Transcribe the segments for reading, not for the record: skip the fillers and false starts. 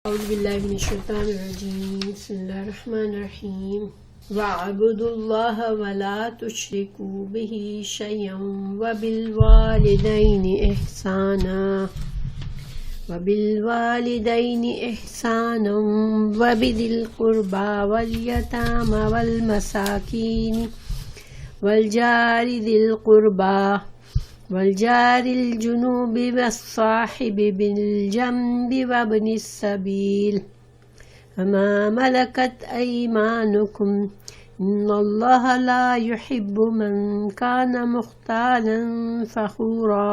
اعوذ باللہ من الشیطان الرجیم بسم اللہ الرحمن الرحیم وَاعْبُدُوا اللَّهَ وَلَا تُشْرِكُوا بِهِ شَيْئًا وَبِالْوَالِدَيْنِ إِحْسَانًا وَبِذِي الْقُرْبَى وَالْيَتَامَى وَالْمَسَاكِينِ وَالْجَارِ ذِي الْقُرْبَى والجار الجنوب والصاحب بالجنب وابن السبيل وما ملكت أيمانكم إن الله لا يحب من كان مختالا فخورا۔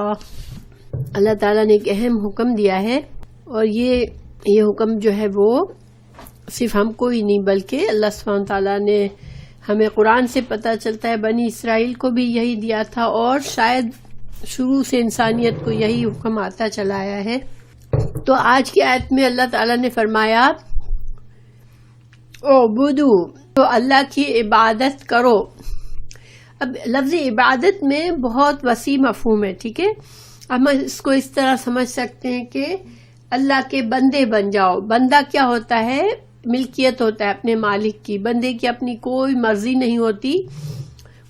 اللہ تعالیٰ نے ایک اہم حکم دیا ہے، اور یہ حکم جو ہے وہ صرف ہم کو ہی نہیں بلکہ اللہ سبحانہ تعالیٰ نے ہمیں قرآن سے پتہ چلتا ہے بنی اسرائیل کو بھی یہی دیا تھا، اور شاید شروع سے انسانیت کو یہی حکم آتا چلا آیا ہے۔ تو آج کی آیت میں اللہ تعالیٰ نے فرمایا اعبدو، تو اللہ کی عبادت کرو۔ اب لفظ عبادت میں بہت وسیع مفہوم ہے، ٹھیک ہے۔ ہم اس کو اس طرح سمجھ سکتے ہیں کہ اللہ کے بندے بن جاؤ۔ بندہ کیا ہوتا ہے؟ ملکیت ہوتا ہے اپنے مالک کی۔ بندے کی اپنی کوئی مرضی نہیں ہوتی،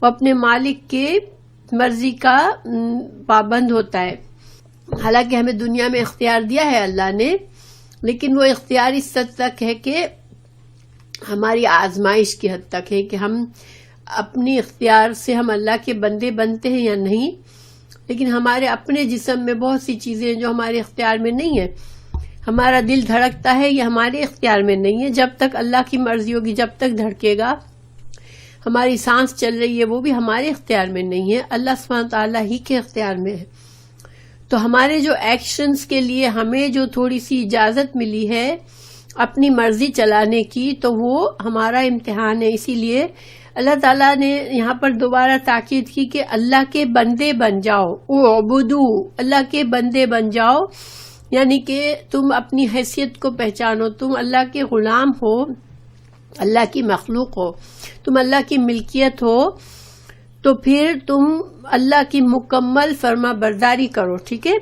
وہ اپنے مالک کے مرضی کا پابند ہوتا ہے۔ حالانکہ ہمیں دنیا میں اختیار دیا ہے اللہ نے، لیکن وہ اختیار اس حد تک ہے کہ ہماری آزمائش کی حد تک ہے کہ ہم اپنی اختیار سے ہم اللہ کے بندے بنتے ہیں یا نہیں۔ لیکن ہمارے اپنے جسم میں بہت سی چیزیں جو ہمارے اختیار میں نہیں ہیں۔ ہمارا دل دھڑکتا ہے، یہ ہمارے اختیار میں نہیں ہے۔ جب تک اللہ کی مرضی ہوگی جب تک دھڑکے گا۔ ہماری سانس چل رہی ہے، وہ بھی ہمارے اختیار میں نہیں ہے، اللہ سبحانہ تعالیٰ ہی کے اختیار میں ہے۔ تو ہمارے جو ایکشنز کے لیے ہمیں جو تھوڑی سی اجازت ملی ہے اپنی مرضی چلانے کی، تو وہ ہمارا امتحان ہے۔ اسی لیے اللہ تعالیٰ نے یہاں پر دوبارہ تاکید کی کہ اللہ کے بندے بن جاؤ۔ اعبدو، اللہ کے بندے بن جاؤ، یعنی کہ تم اپنی حیثیت کو پہچانو، تم اللہ کے غلام ہو، اللہ کی مخلوق ہو، تم اللہ کی ملکیت ہو، تو پھر تم اللہ کی مکمل فرما برداری کرو، ٹھیک ہے۔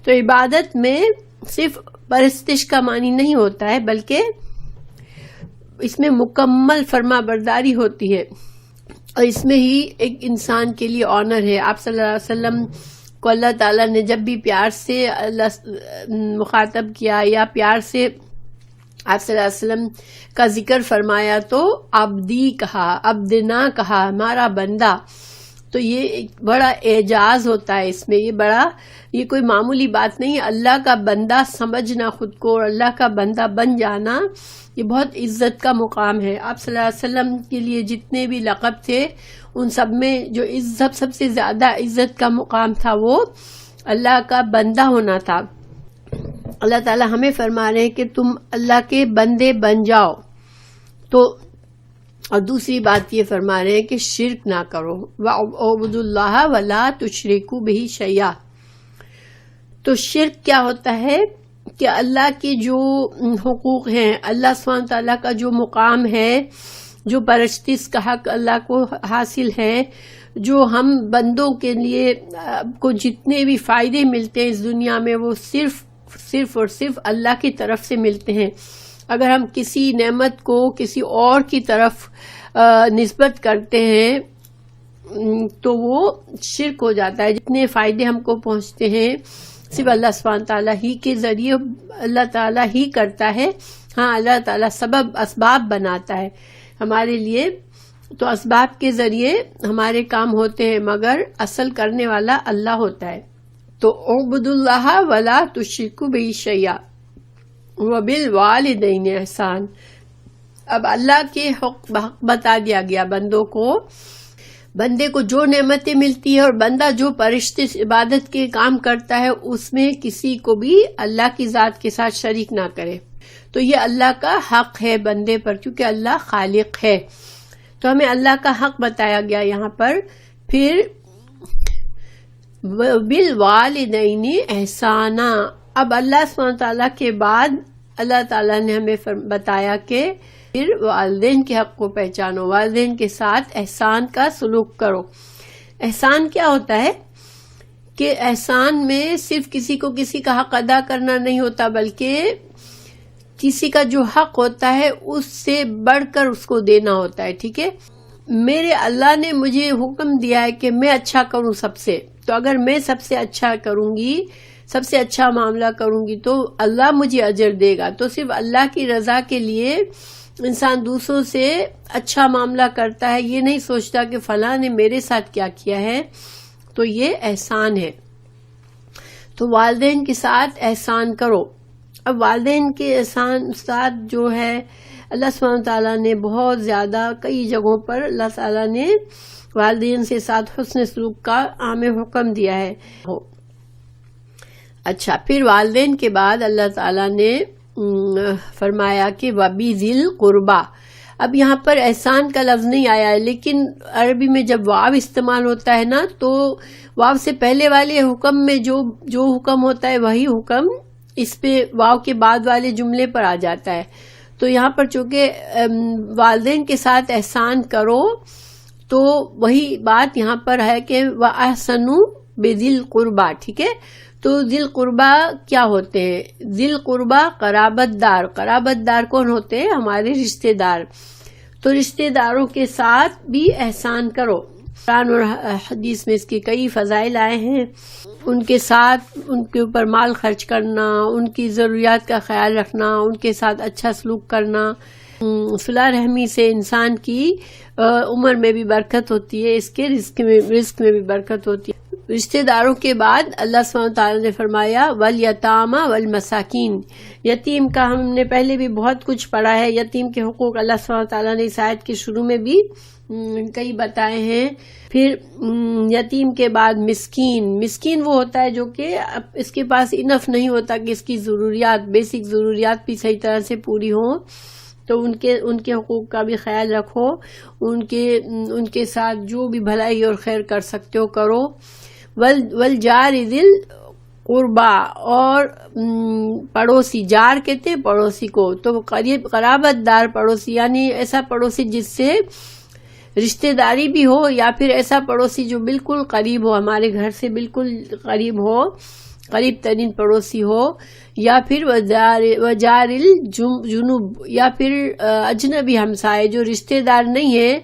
تو عبادت میں صرف پرستش کا معنی نہیں ہوتا ہے، بلکہ اس میں مکمل فرما برداری ہوتی ہے، اور اس میں ہی ایک انسان کے لیے آنر ہے۔ آپ صلی اللہ علیہ وسلم کو اللہ تعالیٰ نے جب بھی پیار سے مخاطب کیا یا پیار سے آپ صلی اللہ علیہ وسلم کا ذکر فرمایا تو عبدی کہا، عبدنا کہا، ہمارا بندہ۔ تو یہ ایک بڑا اعجاز ہوتا ہے اس میں، یہ کوئی معمولی بات نہیں ہے۔ اللہ کا بندہ سمجھنا خود کو اور اللہ کا بندہ بن جانا، یہ بہت عزت کا مقام ہے۔ آپ صلی اللہ علیہ وسلم کے لیے جتنے بھی لقب تھے ان سب میں جو سب سے زیادہ عزت کا مقام تھا وہ اللہ کا بندہ ہونا تھا۔ اللہ تعالیٰ ہمیں فرما رہے ہیں کہ تم اللہ کے بندے بن جاؤ۔ تو اور دوسری بات یہ فرما رہے ہیں کہ شرک نہ کرو، وَاعْبُدُوا اللَّهَ وَلَا تُشْرِكُوا بِهِ شَيْئًا۔ تو شرک کیا ہوتا ہے کہ اللہ کے جو حقوق ہیں، اللہ سبحانہ تعالیٰ کا جو مقام ہے، جو پرستش کا حق اللہ کو حاصل ہے، جو ہم بندوں کے لیے کو جتنے بھی فائدے ملتے ہیں اس دنیا میں وہ صرف اور صرف اللہ کی طرف سے ملتے ہیں۔ اگر ہم کسی نعمت کو کسی اور کی طرف نسبت کرتے ہیں تو وہ شرک ہو جاتا ہے۔ جتنے فائدے ہم کو پہنچتے ہیں صرف اللہ سبحانہ تعالیٰ ہی کے ذریعے اللہ تعالیٰ ہی کرتا ہے۔ ہاں، اللہ تعالیٰ اسباب بناتا ہے ہمارے لیے، تو اسباب کے ذریعے ہمارے کام ہوتے ہیں، مگر اصل کرنے والا اللہ ہوتا ہے۔ تو اعبدوا اللہ ولا تشرکوا بہ شیئا وبالوالدین احسان۔ اب اللہ کے حق بتا دیا گیا بندے کو جو نعمتیں ملتی ہے، اور بندہ جو پرستش عبادت کے کام کرتا ہے اس میں کسی کو بھی اللہ کی ذات کے ساتھ شریک نہ کرے۔ تو یہ اللہ کا حق ہے بندے پر، کیونکہ اللہ خالق ہے۔ تو ہمیں اللہ کا حق بتایا گیا یہاں پر۔ پھر بالوالدین احسانا، اب اللہ سبحانہ تعالیٰ کے بعد اللہ تعالیٰ نے ہمیں بتایا کہ پھر والدین کے حق کو پہچانو، والدین کے ساتھ احسان کا سلوک کرو۔ احسان کیا ہوتا ہے کہ احسان میں صرف کسی کو کسی کا حق ادا کرنا نہیں ہوتا، بلکہ کسی کا جو حق ہوتا ہے اس سے بڑھ کر اس کو دینا ہوتا ہے، ٹھیک ہے. میرے اللہ نے مجھے حکم دیا ہے کہ میں اچھا کروں سب سے، تو اگر میں سب سے اچھا کروں گی، سب سے اچھا معاملہ کروں گی تو اللہ مجھے اجر دے گا. تو صرف اللہ کی رضا کے لیے انسان دوسروں سے اچھا معاملہ کرتا ہے، یہ نہیں سوچتا کہ فلاں نے میرے ساتھ کیا کیا ہے، تو یہ احسان ہے. تو والدین کے ساتھ احسان کرو. اب والدین کے احسان ساتھ جو ہے اللہ سبحانہ تعالیٰ نے بہت زیادہ کئی جگہوں پر اللہ تعالیٰ نے والدین سے ساتھ حسن سلوک کا عام حکم دیا ہے. اچھا، پھر والدین کے بعد اللہ تعالیٰ نے فرمایا کہ وَبِذِی الْقُرْبَى. اب یہاں پر احسان کا لفظ نہیں آیا ہے، لیکن عربی میں جب واو استعمال ہوتا ہے نا تو واو سے پہلے والے حکم میں جو حکم ہوتا ہے وہی حکم اس پہ واو کے بعد والے جملے پر آ جاتا ہے. تو یہاں پر چونکہ والدین کے ساتھ احسان کرو تو وہی بات یہاں پر ہے کہ وَأَحْسِنُوا بِذِی الْقُرْبَى، ٹھیک ہے. تو ذی القربہ کیا ہوتے ہیں؟ ذی القربہ قرابت دار. قرابت دار کون ہوتے ہیں؟ ہمارے رشتہ دار. تو رشتہ داروں کے ساتھ بھی احسان کرو. قرآن اور حدیث میں اس کے کئی فضائل آئے ہیں. ان کے ساتھ ان کے اوپر مال خرچ کرنا، ان کی ضروریات کا خیال رکھنا، ان کے ساتھ اچھا سلوک کرنا. صلہ رحمی سے انسان کی عمر میں بھی برکت ہوتی ہے، اس کے رزق میں بھی برکت ہوتی ہے. رشتہ داروں کے بعد اللہ سبحانہ تعالیٰ نے فرمایا والیتامی والمساکین. یتیم کا ہم نے پہلے بھی بہت کچھ پڑھا ہے. یتیم کے حقوق اللہ سبحانہ تعالیٰ نے اس آیت کے شروع میں بھی کئی بتائے ہیں. پھر یتیم کے بعد مسکین. مسکین وہ ہوتا ہے جو کہ اس کے پاس انف نہیں ہوتا کہ اس کی ضروریات، بیسک ضروریات بھی صحیح طرح سے پوری ہوں، تو ان کے حقوق کا بھی خیال رکھو. ان کے ساتھ جو بھی بھلائی اور خیر کر سکتے ہو کرو. والجار ذی القربى، اور پڑوسی. جار کہتے ہیں پڑوسی کو، تو قرابت دار پڑوسی یعنی ایسا پڑوسی جس سے رشتہ داری بھی ہو، یا پھر ایسا پڑوسی جو بالکل قریب ہو، ہمارے گھر سے بالکل قریب ہو، قریب ترین پڑوسی ہو. یا پھر وجار الجنوب، یا پھر اجنبی ہمسائے جو رشتہ دار نہیں ہے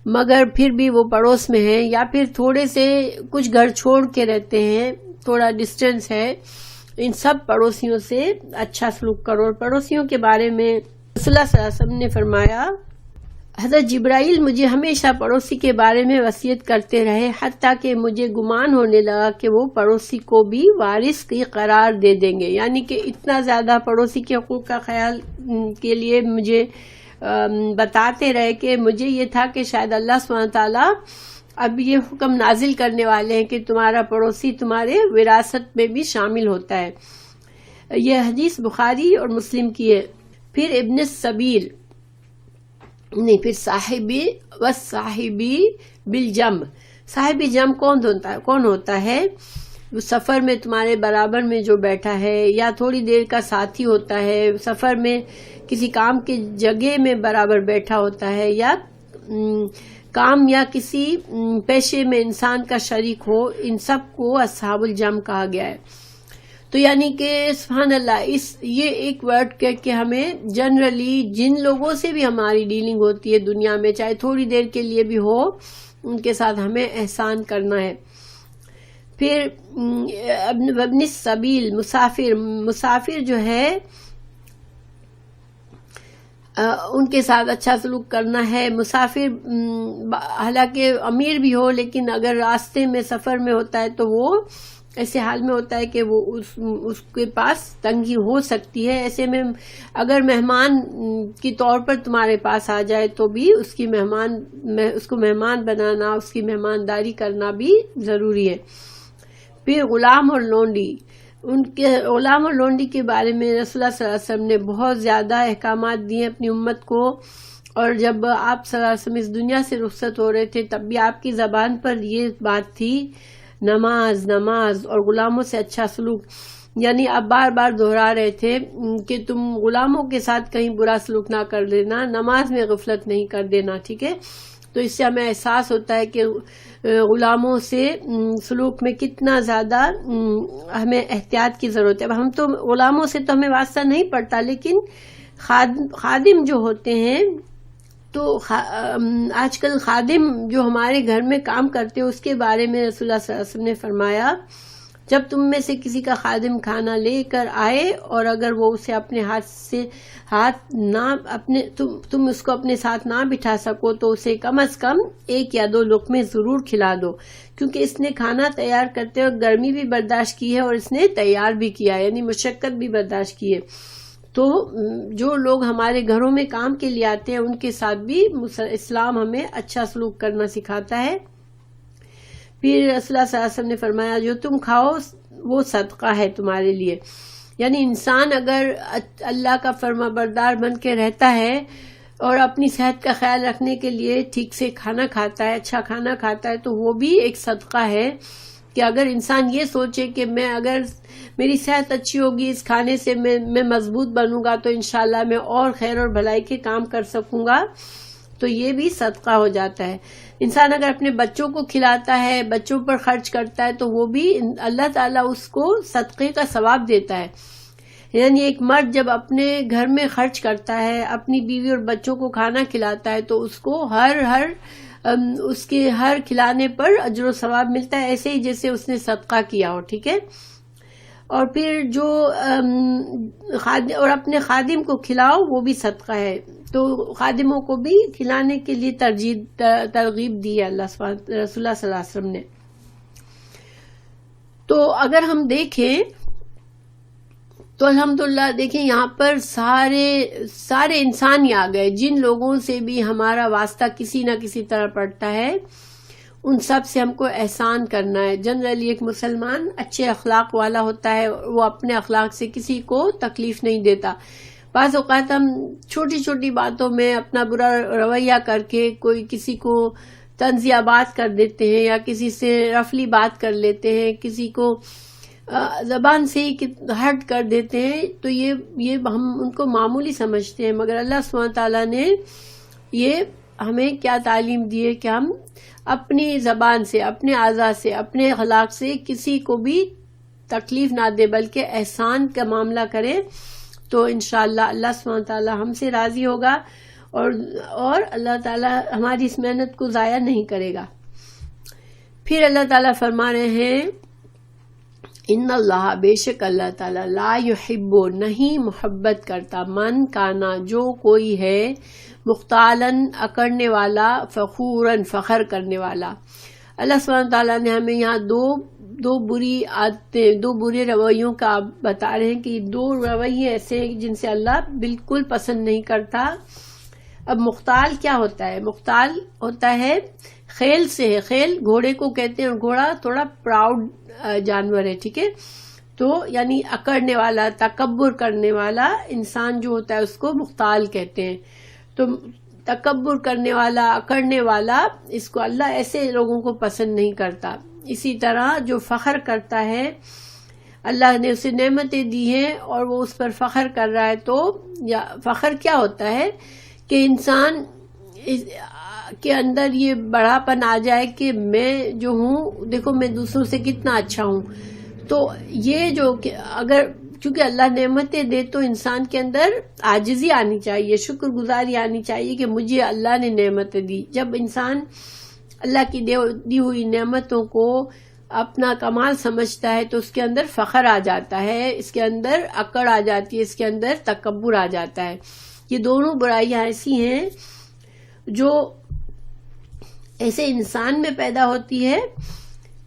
مگر پھر بھی وہ پڑوس میں ہیں، یا پھر تھوڑے سے کچھ گھر چھوڑ کے رہتے ہیں، تھوڑا ڈسٹینس ہے. ان سب پڑوسیوں سے اچھا سلوک کرو. اور پڑوسیوں کے بارے میں رسول اللہ صلی اللہ علیہ وسلم نے فرمایا، حضرت جبرائیل مجھے ہمیشہ پڑوسی کے بارے میں وصیت کرتے رہے، حتیٰ کہ مجھے گمان ہونے لگا کہ وہ پڑوسی کو بھی وارث کی قرار دے دیں گے. یعنی کہ اتنا زیادہ پڑوسی کے حقوق کا خیال کے لیے مجھے بتاتے رہے کہ مجھے یہ تھا کہ شاید اللہ سبحانہ تعالیٰ اب یہ حکم نازل کرنے والے ہیں کہ تمہارا پڑوسی تمہارے وراثت میں بھی شامل ہوتا ہے. یہ حدیث بخاری اور مسلم کی ہے. پھر ابن السبیل نہیں، پھر صاحبی والصاحبی بالجنب. صاحبی جنب کون ہوتا ہے؟ سفر میں تمہارے برابر میں جو بیٹھا ہے، یا تھوڑی دیر کا ساتھی ہوتا ہے، سفر میں کسی کام کی جگہ میں برابر بیٹھا ہوتا ہے، یا کام یا کسی پیشے میں انسان کا شریک ہو. ان سب کو اصحاب الجنب کہا گیا ہے. تو یعنی کہ سبحان اللہ، یہ ایک ورڈ کہ ہمیں جنرلی جن لوگوں سے بھی ہماری ڈیلنگ ہوتی ہے دنیا میں، چاہے تھوڑی دیر کے لیے بھی ہو، ان کے ساتھ ہمیں احسان کرنا ہے. پھر ابن السبیل مسافر جو ہے ان کے ساتھ اچھا سلوک کرنا ہے. مسافر حالانکہ امیر بھی ہو، لیکن اگر راستے میں سفر میں ہوتا ہے تو وہ ایسے حال میں ہوتا ہے کہ وہ اس کے پاس تنگی ہو سکتی ہے. ایسے میں اگر مہمان کی طور پر تمہارے پاس آ جائے تو بھی اس کو مہمان بنانا، اس کی مہمانداری کرنا بھی ضروری ہے. پھر غلام اور لونڈی. ان کے غلام اور لونڈی کے بارے میں رسول اللہ صلی اللہ علیہ وسلم نے بہت زیادہ احکامات دیے اپنی امت کو. اور جب آپ صلی اللہ علیہ وسلم اس دنیا سے رخصت ہو رہے تھے تب بھی آپ کی زبان پر یہ بات تھی، نماز اور غلاموں سے اچھا سلوک. یعنی آپ بار بار دہرا رہے تھے کہ تم غلاموں کے ساتھ کہیں برا سلوک نہ کر دینا، نماز میں غفلت نہیں کر دینا. ٹھیک ہے، تو اس سے ہمیں احساس ہوتا ہے کہ غلاموں سے سلوک میں کتنا زیادہ ہمیں احتیاط کی ضرورت ہے. اب ہم تو غلاموں سے تو ہمیں واسطہ نہیں پڑتا، لیکن خادم جو ہوتے ہیں تو آج کل خادم جو ہمارے گھر میں کام کرتے ہیں اس کے بارے میں رسول اللہ صلی اللہ علیہ وسلم نے فرمایا، جب تم میں سے کسی کا خادم کھانا لے کر آئے اور اگر وہ اسے اپنے تم اس کو اپنے ساتھ نہ بٹھا سکو تو اسے کم از کم 1 یا 2 لقمے ضرور کھلا دو، کیونکہ اس نے کھانا تیار کرتے وقت گرمی بھی برداشت کی ہے اور اس نے تیار بھی کیا، یعنی مشقت بھی برداشت کی ہے۔ تو جو لوگ ہمارے گھروں میں کام کے لیے آتے ہیں ان کے ساتھ بھی اسلام ہمیں اچھا سلوک کرنا سکھاتا ہے۔ پھر رسول اللہ صلی اللہ علیہ وسلم نے فرمایا، جو تم کھاؤ وہ صدقہ ہے تمہارے لیے، یعنی انسان اگر اللہ کا فرما بردار بن کے رہتا ہے اور اپنی صحت کا خیال رکھنے کے لیے ٹھیک سے کھانا کھاتا ہے، اچھا کھانا کھاتا ہے، تو وہ بھی ایک صدقہ ہے کہ اگر انسان یہ سوچے کہ میں اگر میری صحت اچھی ہوگی، اس کھانے سے میں مضبوط بنوں گا تو انشاءاللہ میں اور خیر اور بھلائی کے کام کر سکوں گا، تو یہ بھی صدقہ ہو جاتا ہے۔ انسان اگر اپنے بچوں کو کھلاتا ہے، بچوں پر خرچ کرتا ہے، تو وہ بھی اللہ تعالیٰ اس کو صدقے کا ثواب دیتا ہے۔ یعنی ایک مرد جب اپنے گھر میں خرچ کرتا ہے، اپنی بیوی اور بچوں کو کھانا کھلاتا ہے، تو اس کو اس کے ہر کھلانے پر اجر و ثواب ملتا ہے، ایسے ہی جیسے اس نے صدقہ کیا ہو، ٹھیک ہے۔ اور پھر جو اور اپنے خادم کو کھلاؤ وہ بھی صدقہ ہے، تو خادموں کو بھی کھلانے کے لیے ترغیب دی ہے رسول اللہ صلی اللہ علیہ وسلم نے۔ تو اگر ہم دیکھیں تو الحمدللہ دیکھیں یہاں پر سارے انسان ہی آ گئے، جن لوگوں سے بھی ہمارا واسطہ کسی نہ کسی طرح پڑتا ہے ان سب سے ہم کو احسان کرنا ہے۔ جنرلی ایک مسلمان اچھے اخلاق والا ہوتا ہے، وہ اپنے اخلاق سے کسی کو تکلیف نہیں دیتا۔ بعض اوقات ہم چھوٹی چھوٹی باتوں میں اپنا برا رویہ کر کے کوئی کسی کو طنزیہ بات کر دیتے ہیں یا کسی سے رفلی بات کر لیتے ہیں، کسی کو زبان سے ہی ہرٹ کر دیتے ہیں، تو یہ ہم ان کو معمولی سمجھتے ہیں، مگر اللہ سبحانہ تعالیٰ نے یہ ہمیں کیا تعلیم دی ہے کہ ہم اپنی زبان سے، اپنے اعضاء سے، اپنے اخلاق سے کسی کو بھی تکلیف نہ دے بلکہ احسان کا معاملہ کریں، تو انشاءاللہ اللہ سبحانہ تعالیٰ ہم سے راضی ہوگا اور اللہ تعالیٰ ہماری اس محنت کو ضائع نہیں کرے گا۔ پھر اللہ تعالیٰ فرما رہے ہیں، ان اللہ، بے شک اللہ تعالیٰ، لا یحب، نہیں محبت کرتا، من کانا، جو کوئی ہے، مختالن، اکڑنے والا، فخوراً، فخر کرنے والا۔ اللہ سبحانہ تعالیٰ نے ہمیں یہاں دو بری عادتیں، 2 برے رویوں کا بتا رہے ہیں کہ 2 رویے ایسے ہیں جن سے اللہ بالکل پسند نہیں کرتا۔ اب مختال کیا ہوتا ہے؟ مختال ہوتا ہے خیل سے ہے، خیل گھوڑے کو کہتے ہیں، اور گھوڑا تھوڑا پراؤڈ جانور ہے، ٹھیک ہے، تو یعنی اکڑنے والا، تکبر کرنے والا انسان جو ہوتا ہے اس کو مختال کہتے ہیں۔ تو تکبر کرنے والا، اکڑنے والا، اس کو اللہ ایسے لوگوں کو پسند نہیں کرتا۔ اسی طرح جو فخر کرتا ہے، اللہ نے اسے نعمتیں دی ہیں اور وہ اس پر فخر کر رہا ہے، تو فخر کیا ہوتا ہے کہ انسان کے اندر یہ بڑاپن آ جائے کہ میں جو ہوں، دیکھو میں دوسروں سے کتنا اچھا ہوں۔ تو یہ جو کہ اگر چونکہ اللہ نعمتیں دے تو انسان کے اندر عاجزی آنی چاہیے، شکر گزاری آنی چاہیے کہ مجھے اللہ نے نعمتیں دی۔ جب انسان اللہ کی دی ہوئی نعمتوں کو اپنا کمال سمجھتا ہے تو اس کے اندر فخر آ جاتا ہے، اس کے اندر اکڑ آ جاتی ہے، اس کے اندر تکبر آ جاتا ہے۔ یہ دونوں برائیاں ایسی ہیں جو ایسے انسان میں پیدا ہوتی ہے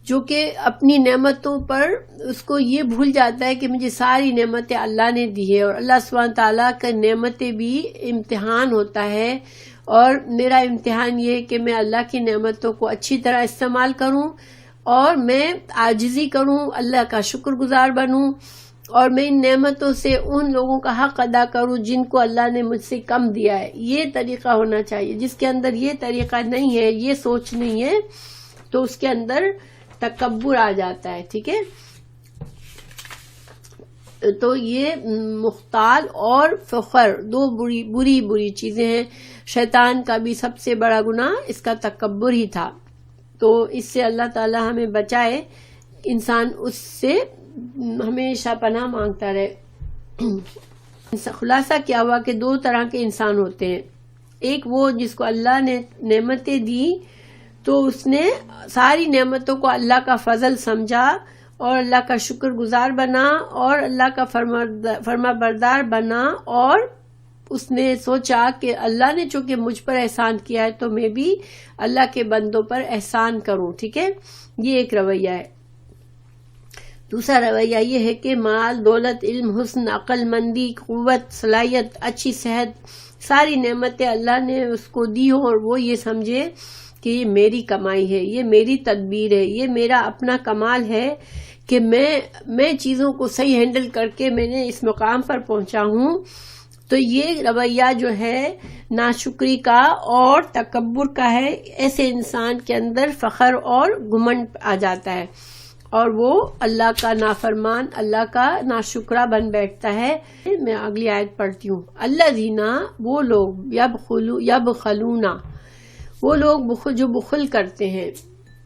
جو کہ اپنی نعمتوں پر اس کو یہ بھول جاتا ہے کہ مجھے ساری نعمتیں اللہ نے دی ہے، اور اللہ سبحانہ تعالیٰ کا نعمتیں بھی امتحان ہوتا ہے، اور میرا امتحان یہ ہے کہ میں اللہ کی نعمتوں کو اچھی طرح استعمال کروں اور میں عاجزی کروں، اللہ کا شکر گزار بنوں، اور میں ان نعمتوں سے ان لوگوں کا حق ادا کروں جن کو اللہ نے مجھ سے کم دیا ہے۔ یہ طریقہ ہونا چاہیے۔ جس کے اندر یہ طریقہ نہیں ہے، یہ سوچ نہیں ہے، تو اس کے اندر تکبر آ جاتا ہے، ٹھیک ہے۔ تو یہ مختال اور فخر 2 بری چیزیں ہیں۔ شیطان کا بھی سب سے بڑا گناہ اس کا تکبر ہی تھا، تو اس سے اللہ تعالی ہمیں بچائے، انسان اس سے ہمیشہ پناہ مانگتا رہے۔ خلاصہ کیا ہوا کہ دو طرح کے انسان ہوتے ہیں. ایک وہ جس کو اللہ نے نعمتیں دی تو اس نے ساری نعمتوں کو اللہ کا فضل سمجھا اور اللہ کا شکر گزار بنا اور اللہ کا فرما بردار بنا، اور اس نے سوچا کہ اللہ نے چونکہ مجھ پر احسان کیا ہے تو میں بھی اللہ کے بندوں پر احسان کروں. ٹھیک ہے، یہ ایک رویہ ہے. دوسرا رویہ یہ ہے کہ مال، دولت، علم، حسن، عقل مندی، قوت، صلاحیت، اچھی صحت، ساری نعمتیں اللہ نے اس کو دی ہو اور وہ یہ سمجھے کہ یہ میری کمائی ہے، یہ میری تدبیر ہے، یہ میرا اپنا کمال ہے کہ میں چیزوں کو صحیح ہینڈل کر کے میں نے اس مقام پر پہنچا ہوں. تو یہ رویہ جو ہے ناشکری کا اور تکبر کا ہے. ایسے انسان کے اندر فخر اور گھمنڈ آ جاتا ہے اور وہ اللہ کا نافرمان، اللہ کا ناشکرا بن بیٹھتا ہے. میں اگلی آیت پڑھتی ہوں. الذین، وہ لوگ، یبخلون، وہ لوگ جو بخل کرتے ہیں،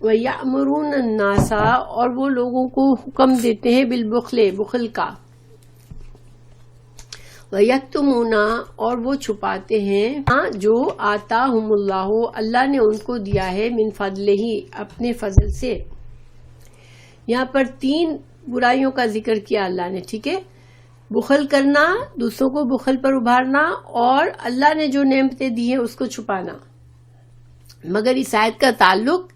وَيَأْمُرُونَ النَّاسَ، اور وہ لوگوں کو حکم دیتے ہیں بالبخل، بخل کا، وَيَكْتُمُونَ، اور وہ چھپاتے ہیں جو آتاہم اللہ، اللہ نے ان کو دیا ہے، من فضلہ، اپنے فضل سے. یہاں پر 3 برائیوں کا ذکر کیا اللہ نے. ٹھیک ہے، بخل کرنا، دوسروں کو بخل پر ابھارنا، اور اللہ نے جو نعمتیں دی ہیں اس کو چھپانا. مگر اس آیت کا تعلق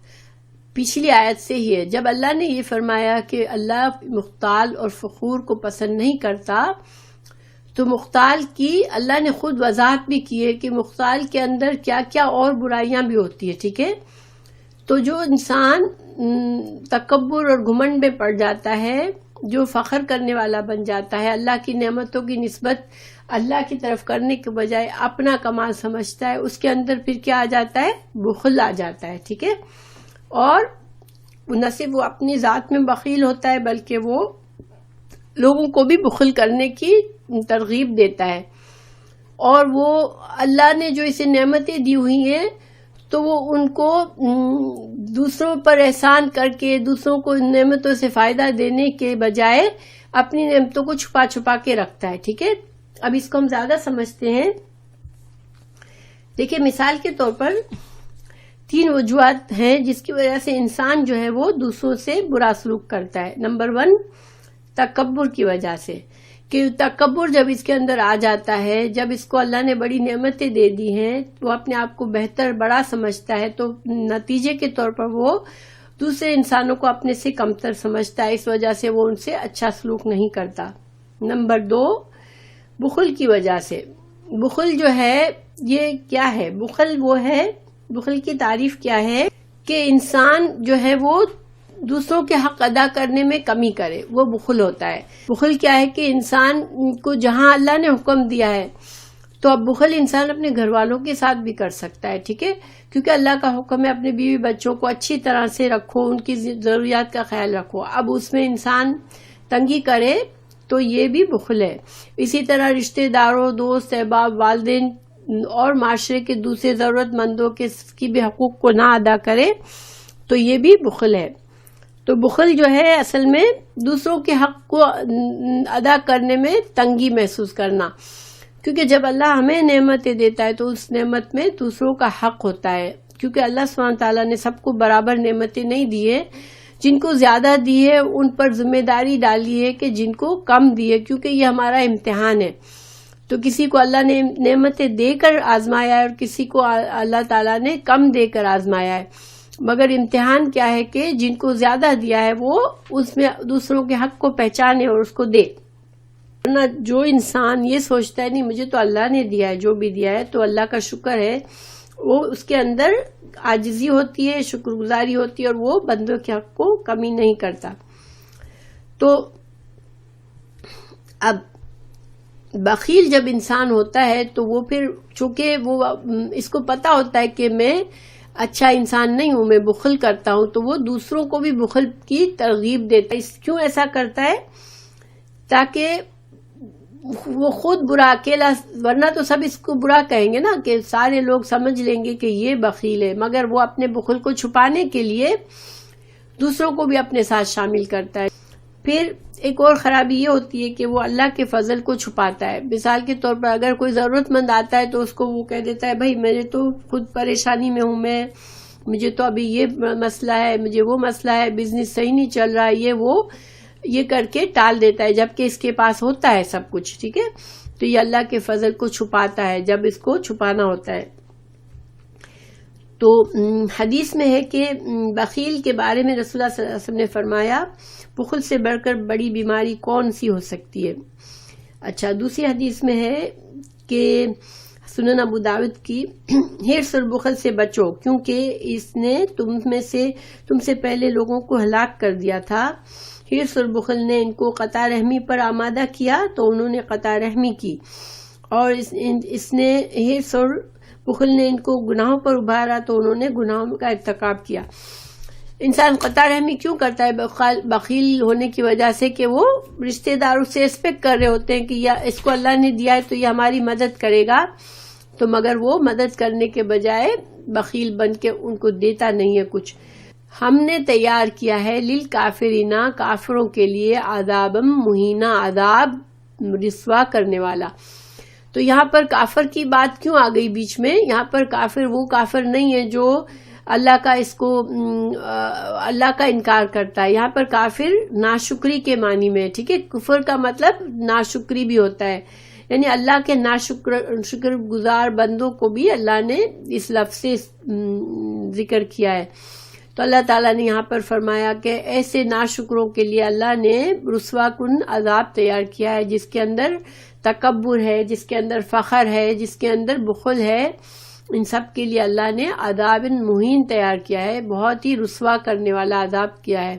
پچھلی آیت سے ہی ہے. جب اللہ نے یہ فرمایا کہ اللہ مختال اور فخور کو پسند نہیں کرتا، تو مختال کی اللہ نے خود وضاحت بھی کی ہے کہ مختال کے اندر کیا کیا اور برائیاں بھی ہوتی ہے. ٹھیک ہے، تو جو انسان تکبر اور گھمنڈ میں پڑ جاتا ہے، جو فخر کرنے والا بن جاتا ہے، اللہ کی نعمتوں کی نسبت اللہ کی طرف کرنے کے بجائے اپنا کمال سمجھتا ہے، اس کے اندر پھر کیا آ جاتا ہے؟ بخل آ جاتا ہے. ٹھیک ہے، اور نہ صرف وہ اپنی ذات میں بخیل ہوتا ہے بلکہ وہ لوگوں کو بھی بخل کرنے کی ترغیب دیتا ہے. اور وہ اللہ نے جو اسے نعمتیں دی ہوئی ہیں تو وہ ان کو دوسروں پر احسان کر کے دوسروں کو نعمتوں سے فائدہ دینے کے بجائے اپنی نعمتوں کو چھپا چھپا کے رکھتا ہے. ٹھیک ہے، اب اس کو ہم زیادہ سمجھتے ہیں. دیکھیں، مثال کے طور پر 3 وجوہات ہیں جس کی وجہ سے انسان جو ہے وہ دوسروں سے برا سلوک کرتا ہے. نمبر 1، تکبر کی وجہ سے، کہ تکبر جب اس کے اندر آ جاتا ہے، جب اس کو اللہ نے بڑی نعمتیں دے دی ہیں، وہ اپنے آپ کو بہتر بڑا سمجھتا ہے، تو نتیجے کے طور پر وہ دوسرے انسانوں کو اپنے سے کمتر سمجھتا ہے. اس وجہ سے وہ ان سے اچھا سلوک نہیں کرتا. نمبر 2، بخل کی وجہ سے. بخل جو ہے یہ کیا ہے؟ بخل وہ ہے، بخل کی تعریف کیا ہے کہ انسان جو ہے وہ دوسروں کے حق ادا کرنے میں کمی کرے، وہ بخل ہوتا ہے. بخل کیا ہے کہ انسان کو جہاں اللہ نے حکم دیا ہے، تو اب بخل انسان اپنے گھر والوں کے ساتھ بھی کر سکتا ہے. ٹھیک ہے، کیونکہ اللہ کا حکم ہے اپنے بیوی بچوں کو اچھی طرح سے رکھو، ان کی ضروریات کا خیال رکھو. اب اس میں انسان تنگی کرے تو یہ بھی بخل ہے. اسی طرح رشتہ داروں، دوست، احباب، والدین اور معاشرے کے دوسرے ضرورت مندوں کی بھی حقوق کو نہ ادا کرے تو یہ بھی بخل ہے. تو بخل جو ہے اصل میں دوسروں کے حق کو ادا کرنے میں تنگی محسوس کرنا، کیونکہ جب اللہ ہمیں نعمتیں دیتا ہے تو اس نعمت میں دوسروں کا حق ہوتا ہے. کیونکہ اللہ سبحانہ تعالیٰ نے سب کو برابر نعمتیں نہیں دی ہے، جن کو زیادہ دی ہے ان پر ذمہ داری ڈالی ہے کہ جن کو کم دی ہے، کیونکہ یہ ہمارا امتحان ہے. تو کسی کو اللہ نے نعمتیں دے کر آزمایا ہے اور کسی کو اللہ تعالیٰ نے کم دے کر آزمایا ہے. مگر امتحان کیا ہے کہ جن کو زیادہ دیا ہے وہ اس میں دوسروں کے حق کو پہچانے اور اس کو دے. ورنہ جو انسان یہ سوچتا ہے نہیں مجھے تو اللہ نے دیا ہے، جو بھی دیا ہے تو اللہ کا شکر ہے، وہ اس کے اندر عاجزی ہوتی ہے، شکر گزاری ہوتی ہے، اور وہ بندوں کے حق کو کمی نہیں کرتا. تو اب بخیل جب انسان ہوتا ہے تو وہ پھر چونکہ وہ اس کو پتا ہوتا ہے کہ میں اچھا انسان نہیں ہوں، میں بخل کرتا ہوں، تو وہ دوسروں کو بھی بخل کی ترغیب دیتا ہے. کیوں ایسا کرتا ہے؟ تاکہ وہ خود برا اکیلا، ورنہ تو سب اس کو برا کہیں گے نا، کہ سارے لوگ سمجھ لیں گے کہ یہ بخیل ہے، مگر وہ اپنے بخل کو چھپانے کے لیے دوسروں کو بھی اپنے ساتھ شامل کرتا ہے. پھر ایک اور خرابی یہ ہوتی ہے کہ وہ اللہ کے فضل کو چھپاتا ہے. مثال کے طور پر اگر کوئی ضرورت مند آتا ہے تو اس کو وہ کہہ دیتا ہے بھائی میرے تو خود پریشانی میں ہوں، مجھے تو ابھی یہ مسئلہ ہے، مجھے وہ مسئلہ ہے، بزنس صحیح نہیں چل رہا ہے، یہ کر کے ٹال دیتا ہے جبکہ اس کے پاس ہوتا ہے سب کچھ. ٹھیک ہے، تو یہ اللہ کے فضل کو چھپاتا ہے جب اس کو چھپانا ہوتا ہے. تو حدیث میں ہے کہ بخیل کے بارے میں رسول اللہ صلی اللہ علیہ وسلم نے فرمایا بخل سے بڑھ کر بڑی بیماری کون سی ہو سکتی ہے. اچھا، دوسری حدیث میں ہے کہ سنن ابو داؤد کی، حرص اور بخل سے بچو کیونکہ اس نے تم سے پہلے لوگوں کو ہلاک کر دیا تھا. حرص اور بخل نے ان کو قطع رحمی پر آمادہ کیا تو انہوں نے قطع رحمی کی، اور اس نے حرص اور بخل نے ان کو گناہوں پر ابھارا تو انہوں نے گناہوں کا ارتکاب کیا. انسان قطع رحمی کیوں کرتا ہے؟ بخیل ہونے کی وجہ سے کہ وہ رشتہ داروں سے ایکسپیکٹ کر رہے ہوتے ہیں کہ اس کو اللہ نے دیا ہے تو یہ ہماری مدد کرے گا، تو مگر وہ مدد کرنے کے بجائے بخیل بن کے ان کو دیتا نہیں ہے کچھ. ہم نے تیار کیا ہے للکافرین، کافروں کے لیے، عذاب مہینہ، عذاب رسوا کرنے والا. تو یہاں پر کافر کی بات کیوں آ گئی بیچ میں؟ یہاں پر کافر وہ کافر نہیں ہے جو اللہ کا انکار کرتا ہے. یہاں پر کافر ناشکری کے معنی میں. ٹھیک ہے، کفر کا مطلب ناشکری بھی ہوتا ہے، یعنی اللہ کے ناشکر گزار بندوں کو بھی اللہ نے اس لفظ سے ذکر کیا ہے. تو اللہ تعالیٰ نے یہاں پر فرمایا کہ ایسے ناشکروں کے لیے اللہ نے رسوا کن عذاب تیار کیا ہے، جس کے اندر تکبر ہے، جس کے اندر فخر ہے، جس کے اندر بخل ہے. ان سب کے لیے اللہ نے عذاب مہین تیار کیا ہے، بہت ہی رسوا کرنے والا عذاب کیا ہے.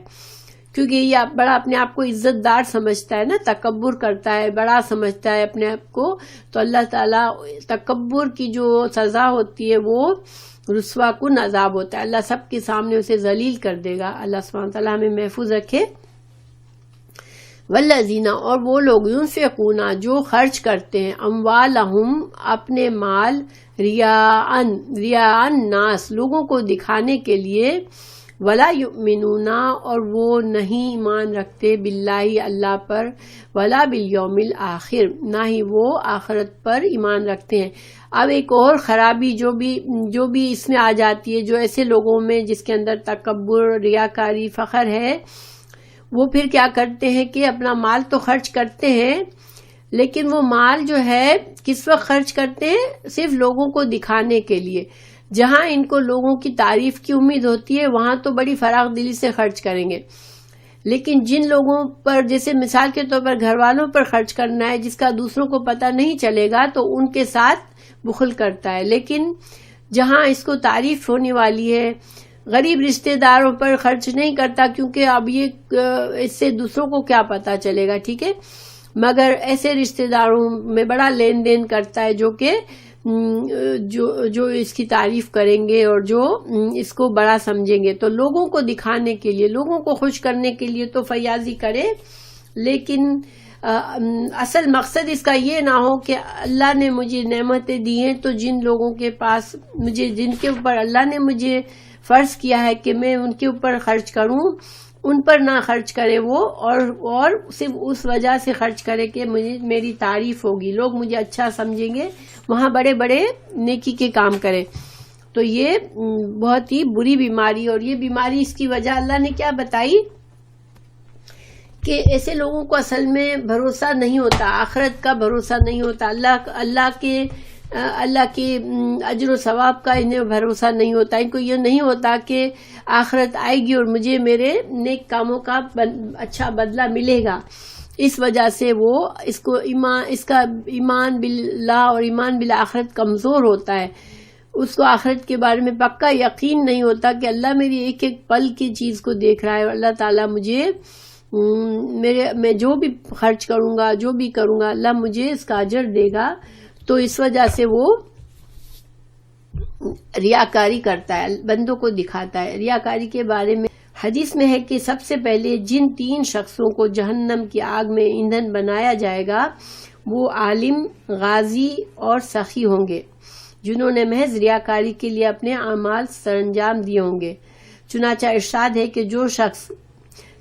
کیونکہ یہ بڑا اپنے آپ کو عزت دار سمجھتا ہے نا، تکبر کرتا ہے، بڑا سمجھتا ہے اپنے آپ کو. تو اللہ تعالیٰ تکبر کی جو سزا ہوتی ہے وہ رسوا کن عذاب ہوتا ہے. اللہ سب کے سامنے اسے ذلیل کر دے گا. اللہ سبحانہ تعالیٰ ہمیں محفوظ رکھے. والذین، اور وہ لوگ، ينفقون، جو خرچ کرتے ہیں، اموالہم، اپنے مال، ریاء الناس، لوگوں کو دکھانے کے لیے، ولا یؤمنون، اور وہ نہیں ایمان رکھتے، باللہ، اللہ پر، ولا بالیوم الآخر، نہ ہی وہ آخرت پر ایمان رکھتے ہیں. اب ایک اور خرابی جو بھی اس میں آ جاتی ہے، جو ایسے لوگوں میں جس کے اندر تکبر، ریاکاری، فخر ہے، وہ پھر کیا کرتے ہیں کہ اپنا مال تو خرچ کرتے ہیں، لیکن وہ مال جو ہے کس وقت خرچ کرتے ہیں؟ صرف لوگوں کو دکھانے کے لیے. جہاں ان کو لوگوں کی تعریف کی امید ہوتی ہے وہاں تو بڑی فراخ دلی سے خرچ کریں گے، لیکن جن لوگوں پر، جیسے مثال کے طور پر گھر والوں پر خرچ کرنا ہے جس کا دوسروں کو پتہ نہیں چلے گا، تو ان کے ساتھ بخل کرتا ہے. لیکن جہاں اس کو تعریف ہونے والی ہے، غریب رشتہ داروں پر خرچ نہیں کرتا کیونکہ اب یہ اس سے دوسروں کو کیا پتہ چلے گا. ٹھیک ہے، مگر ایسے رشتہ داروں میں بڑا لین دین کرتا ہے جو اس کی تعریف کریں گے اور جو اس کو بڑا سمجھیں گے. تو لوگوں کو دکھانے کے لیے، لوگوں کو خوش کرنے کے لیے تو فیاضی کرے، لیکن اصل مقصد اس کا یہ نہ ہو کہ اللہ نے مجھے نعمتیں دی ہیں تو جن لوگوں کے پاس جن کے اوپر اللہ نے مجھے فرض کیا ہے کہ میں ان کے اوپر خرچ کروں، ان پر نہ خرچ کرے وہ، اور صرف اس وجہ سے خرچ کرے کہ میری تعریف ہوگی، لوگ مجھے اچھا سمجھیں گے، وہاں بڑے بڑے نیکی کے کام کرے. تو یہ بہت ہی بری بیماری، اور یہ بیماری اس کی وجہ اللہ نے کیا بتائی کہ ایسے لوگوں کو اصل میں بھروسہ نہیں ہوتا، آخرت کا بھروسہ نہیں ہوتا، اللہ کے اجر و ثواب کا انہیں بھروسہ نہیں ہوتا. ان کو یہ نہیں ہوتا کہ آخرت آئے گی اور مجھے میرے نیک کاموں کا اچھا بدلہ ملے گا. اس وجہ سے وہ اس کا ایمان باللہ اور ایمان بالآخرت کمزور ہوتا ہے. اس کو آخرت کے بارے میں پکا یقین نہیں ہوتا کہ اللہ میری ایک ایک پل کی چیز کو دیکھ رہا ہے، اور اللہ تعالیٰ مجھے میں جو بھی خرچ کروں گا، جو بھی کروں گا، اللہ مجھے اس کا اجر دے گا. تو اس وجہ سے وہ ریاکاری کرتا ہے، بندوں کو دکھاتا ہے. ریاکاری کے بارے میں حدیث میں ہے کہ سب سے پہلے جن 3 شخصوں کو جہنم کی آگ میں ایندھن بنایا جائے گا وہ عالم، غازی اور سخی ہوں گے، جنہوں نے محض ریاکاری کے لیے اپنے اعمال سر انجام دیے ہوں گے. چنانچہ ارشاد ہے کہ جو شخص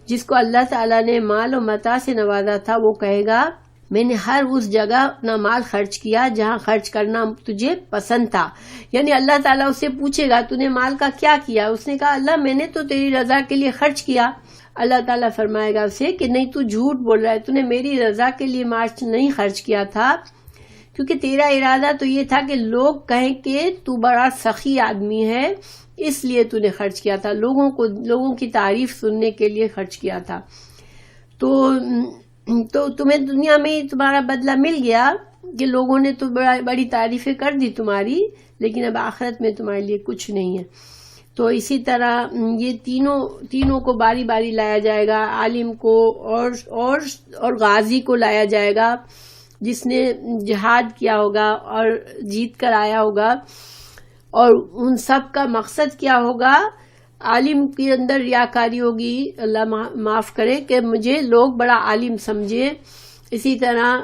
جس کو اللہ تعالیٰ نے مال و متاع سے نوازا تھا وہ کہے گا میں نے ہر اس جگہ اپنا مال خرچ کیا جہاں خرچ کرنا تجھے پسند تھا. یعنی اللہ تعالیٰ اس سے پوچھے گا تو نے مال کا کیا کیا؟ اس نے کہا اللہ میں نے تو تیری رضا کے لیے خرچ کیا. اللہ تعالیٰ فرمائے گا اسے کہ نہیں تو جھوٹ بول رہا ہے، تو نے میری رضا کے لیے مال نہیں خرچ کیا تھا، کیونکہ تیرا ارادہ تو یہ تھا کہ لوگ کہیں کہ تو بڑا سخی آدمی ہے اس لیے تو نے خرچ کیا تھا، لوگوں کی تعریف سننے کے لیے خرچ کیا تھا. تو تمہیں دنیا میں تمہارا بدلہ مل گیا کہ لوگوں نے تو بڑی تعریفیں کر دی تمہاری، لیکن اب آخرت میں تمہارے لیے کچھ نہیں ہے. تو اسی طرح یہ تینوں کو باری باری لایا جائے گا، عالم کو اور غازی کو لایا جائے گا جس نے جہاد کیا ہوگا اور جیت کر آیا ہوگا. اور ان سب کا مقصد کیا ہوگا؟ عالم کے اندر ریاکاری ہوگی، اللہ معاف کرے، کہ مجھے لوگ بڑا عالم سمجھے. اسی طرح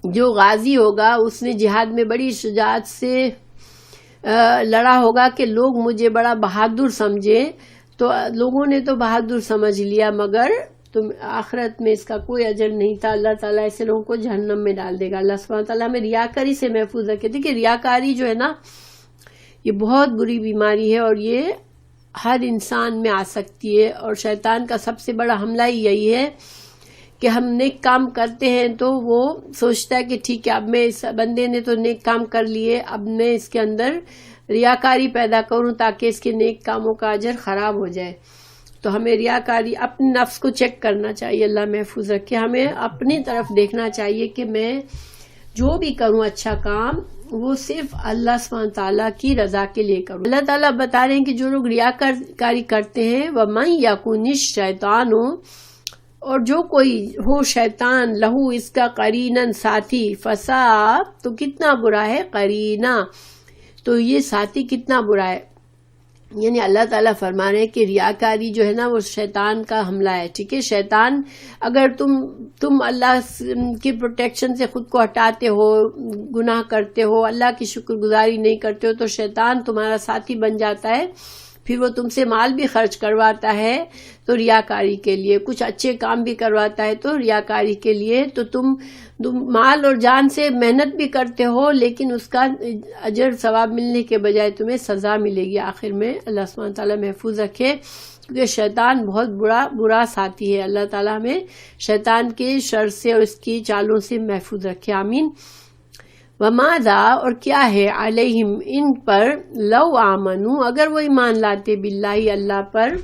جو غازی ہوگا اس نے جہاد میں بڑی شجاعت سے لڑا ہوگا کہ لوگ مجھے بڑا بہادر سمجھے. تو لوگوں نے تو بہادر سمجھ لیا، مگر تم آخرت میں اس کا کوئی اجر نہیں تھا. اللہ تعالیٰ ایسے لوگوں کو جہنم میں ڈال دے گا. اللہ سبحانہ تعالیٰ ہمیں ریاکاری سے محفوظ رکھے. دیکھیے ریاکاری جو ہے نا یہ بہت بری بیماری ہے اور یہ ہر انسان میں آ سکتی ہے، اور شیطان کا سب سے بڑا حملہ ہی یہی ہے کہ ہم نیک کام کرتے ہیں تو وہ سوچتا ہے کہ ٹھیک ہے اب میں اس بندے نے تو نیک کام کر لیے، اب میں اس کے اندر ریاکاری پیدا کروں تاکہ اس کے نیک کاموں کا اجر خراب ہو جائے. تو ہمیں ریاکاری، اپنے نفس کو چیک کرنا چاہیے، اللہ محفوظ رکھے. ہمیں اپنی طرف دیکھنا چاہیے کہ میں جو بھی کروں اچھا کام وہ صرف اللہ سبحانہ تعالیٰ کی رضا کے لیے کروں. اللہ تعالیٰ بتا رہے ہیں کہ جو لوگ ریاکاری کرتے ہیں وَمَن يَكُنِ الشَّيْطَانُ، اور جو کوئی ہو شیطان لہو اس کا قریناً ساتھی، فسا تو کتنا برا ہے، قرینا تو یہ ساتھی کتنا برا ہے. یعنی اللہ تعالیٰ فرما رہے ہیں کہ ریاکاری جو ہے نا وہ شیطان کا حملہ ہے. ٹھیک ہے، شیطان اگر تم اللہ کی پروٹیکشن سے خود کو ہٹاتے ہو، گناہ کرتے ہو، اللہ کی شکر گزاری نہیں کرتے ہو، تو شیطان تمہارا ساتھی بن جاتا ہے. پھر وہ تم سے مال بھی خرچ کرواتا ہے تو ریاکاری کے لیے، کچھ اچھے کام بھی کرواتا ہے تو ریاکاری کے لیے. تو تم مال اور جان سے محنت بھی کرتے ہو لیکن اس کا اجر ثواب ملنے کے بجائے تمہیں سزا ملے گی آخر میں. اللہ سبحانہ تعالیٰ محفوظ رکھے، کیونکہ شیطان بہت برا ساتھی ہے. اللہ تعالیٰ ہمیں شیطان کے شر سے اور اس کی چالوں سے محفوظ رکھے، آمین. وَمَاذَا، اور کیا ہے، علیہم ان پر، لو آمنوا اگر وہ ایمان لاتے، باللہ اللہ پر،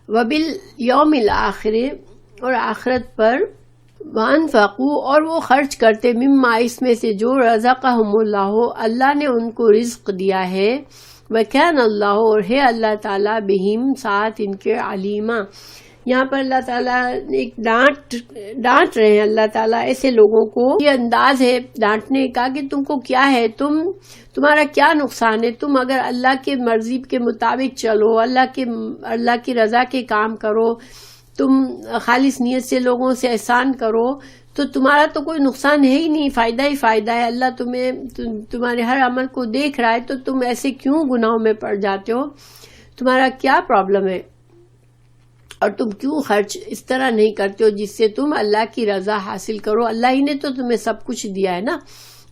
وبالیوم الآخر اور آخرت پر، وانفقوا اور وہ خرچ کرتے، مما اس میں سے جو رزقہم اللہ نے ان کو رزق دیا ہے، وکان اللہ اور ہے اللہ تعالیٰ بہم ساتھ ان کے علیما. یہاں پر اللہ تعالیٰ ایک ڈانٹ رہے ہیں اللہ تعالیٰ ایسے لوگوں کو. یہ انداز ہے ڈانٹنے کا کہ تم کو کیا ہے، تمہارا کیا نقصان ہے، تم اگر اللہ کے مرضی کے مطابق چلو، اللہ کی رضا کے کام کرو، تم خالص نیت سے لوگوں سے احسان کرو، تو تمہارا تو کوئی نقصان ہے ہی نہیں، فائدہ ہی فائدہ ہے. اللہ تمہارے ہر عمل کو دیکھ رہا ہے، تو تم ایسے کیوں گناہوں میں پڑ جاتے ہو؟ تمہارا کیا پرابلم ہے؟ اور تم کیوں خرچ اس طرح نہیں کرتے ہو جس سے تم اللہ کی رضا حاصل کرو؟ اللہ ہی نے تو تمہیں سب کچھ دیا ہے نا.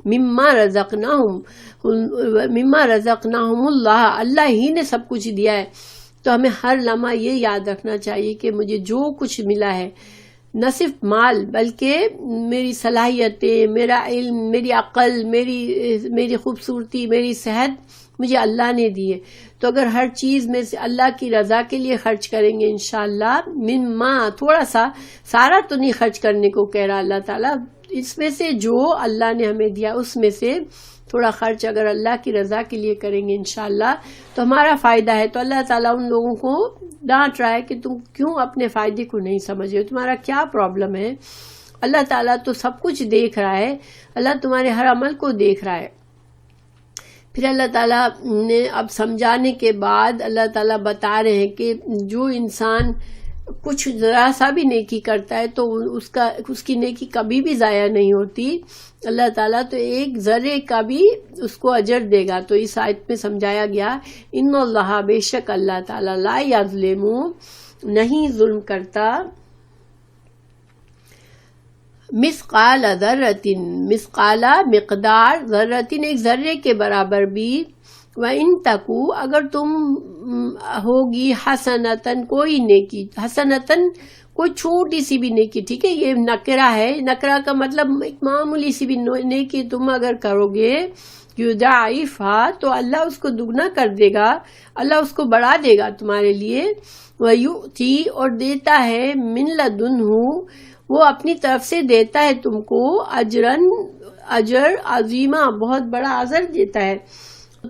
مما رزقناہم اللہ ہی نے سب کچھ دیا ہے. تو ہمیں ہر لمحہ یہ یاد رکھنا چاہیے کہ مجھے جو کچھ ملا ہے، نہ صرف مال بلکہ میری صلاحیتیں، میرا علم، میری عقل، میری خوبصورتی، میری صحت مجھے اللہ نے دی ہے. تو اگر ہر چیز میں سے اللہ کی رضا کے لیے خرچ کریں گے انشاءاللہ، مما تھوڑا سا، سارا تو نہیں خرچ کرنے کو کہہ رہا اللہ تعالیٰ، اس میں سے جو اللہ نے ہمیں دیا اس میں سے تھوڑا خرچ اگر اللہ کی رضا کے لیے کریں گے انشاءاللہ تو ہمارا فائدہ ہے. تو اللہ تعالیٰ ان لوگوں کو ڈانٹ رہا ہے کہ تم کیوں اپنے فائدے کو نہیں سمجھ رہے ہو، تمہارا کیا پرابلم ہے؟ اللہ تعالیٰ تو سب کچھ دیکھ رہا ہے، اللہ تمہارے ہر عمل کو دیکھ رہا ہے. پھر اللہ تعالیٰ نے اب سمجھانے کے بعد اللہ تعالیٰ بتا رہے ہیں کہ جو انسان کچھ ذرا سا بھی نیکی کرتا ہے تو اس کی نیکی کبھی بھی ضائع نہیں ہوتی. اللہ تعالیٰ تو ایک ذرے کا بھی اس کو اجر دے گا. تو اس آیت میں سمجھایا گیا ان اللہ بے شک اللہ تعالیٰ لا یظلم نہیں ظلم کرتا مثقال ذرۃ مثقال مقدار ذرۃ ایک ذرے کے برابر بھی وَإِن تَكُو اگر تم ہوگی حسنتن کوئی نیکی حسنتن کوئی چھوٹی سی بھی نیکی ٹھیک ہے یہ نکرہ ہے نکرہ کا مطلب ایک معمولی سی بھی نیکی تم اگر کرو گے یضاعفھا تو اللہ اس کو دگنا کر دے گا اللہ اس کو بڑھا دے گا تمہارے لیے وَيُؤْتِي اور دیتا ہے من لدنہ وہ اپنی طرف سے دیتا ہے تم کو اجر عظیمہ بہت بڑا اجر دیتا ہے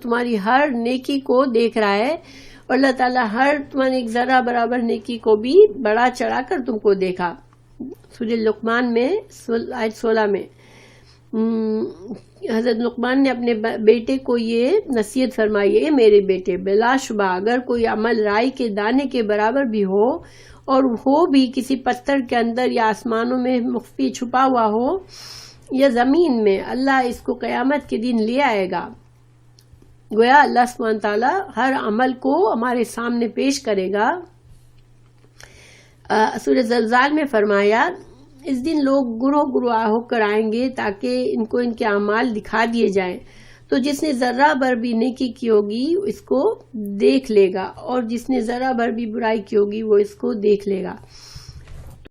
تمہاری ہر نیکی کو دیکھ رہا ہے اور اللہ تعالیٰ ہر تمہاری ایک ذرہ برابر نیکی کو بھی بڑا چڑھا کر تم کو دیکھا. سورہ لقمان میں آیت 16 میں حضرت لقمان نے اپنے بیٹے کو یہ نصیحت فرمائی ہے میرے بیٹے بلا شبہ اگر کوئی عمل رائی کے دانے کے برابر بھی ہو اور ہو بھی کسی پتھر کے اندر یا آسمانوں میں مخفی چھپا ہوا ہو یا زمین میں اللہ اس کو قیامت کے دن لے آئے گا. گویا اللہ سبحانہ تعالیٰ ہر عمل کو ہمارے سامنے پیش کرے گا. سورہ زلزال میں فرمایا اس دن لوگ گروہ گروہ ہو کر آئیں گے تاکہ ان کو ان کے اعمال دکھا دیے جائیں تو جس نے ذرہ بھر بھی نیکی کی ہوگی اس کو دیکھ لے گا اور جس نے ذرہ بھر بھی برائی کی ہوگی وہ اس کو دیکھ لے گا.